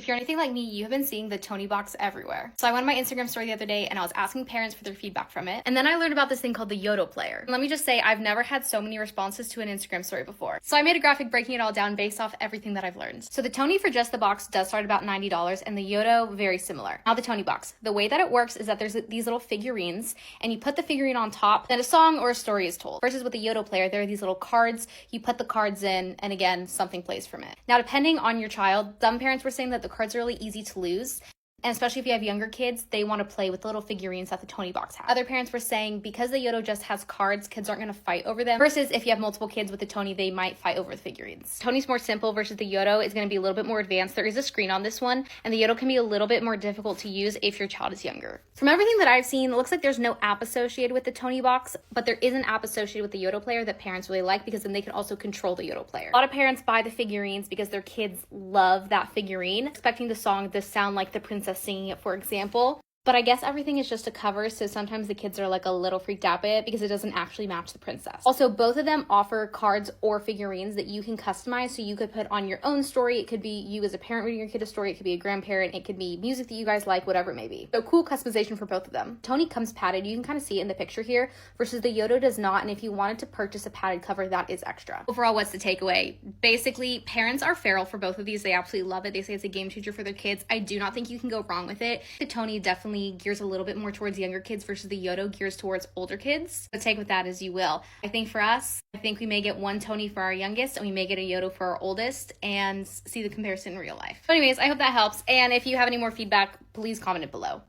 you're anything like me, you have been seeing the Tonie box everywhere. So I went on my Instagram story the other day and I was asking parents for their feedback from it. And then I learned about this thing called the Yoto player. And let me just say, I've never had so many responses to an Instagram story before. So I made a graphic breaking it all down based off everything that I've learned. So the Tonie for just the box does start about $90 and the Yoto very similar. Now the Tonie box, the way that it works is that there's these little figurines and you put the figurine on top, then a song or a story is told. Versus with the Yoto player, there are these little cards, you put the cards in, and again, something plays from it. Now, depending on your child, some parents were saying that the cards are really easy to lose. And especially if you have younger kids, they want to play with the little figurines that the Tonie box has. Other parents were saying because the Yoto just has cards, kids aren't going to fight over them. Versus if you have multiple kids with the Tonie, they might fight over the figurines. Tonie's more simple versus the Yoto is going to be a little bit more advanced. There is a screen on this one, and the Yoto can be a little bit more difficult to use if your child is younger. From everything that I've seen, it looks like there's no app associated with the Tonie box, but there is an app associated with the Yoto player that parents really like because then they can also control the Yoto player. A lot of parents buy the figurines because their kids love that figurine, expecting the song to sound like the princess singing it, for example. But I guess everything is just a cover, so sometimes the kids are like a little freaked out by it because it doesn't actually match the princess. Also, both of them offer cards or figurines that you can customize, so you could put on your own story. It could be you as a parent reading your kid a story, it could be a grandparent, it could be music that you guys like, whatever it may be. So cool customization for both of them. Tonie comes padded, you can kind of see it in the picture here, versus the Yoto does not, and if you wanted to purchase a padded cover, that is extra. Overall, what's the takeaway? Basically, parents are feral for both of these. They absolutely love it. They say it's a game changer for their kids. I do not think you can go wrong with it. The Tonie definitely gears a little bit more towards younger kids versus the Yoto gears towards older kids. So take with that as you will. I think for us, I think we may get one Tonie for our youngest and we may get a Yoto for our oldest and see the comparison in real life. But anyways, I hope that helps. And if you have any more feedback, please comment it below.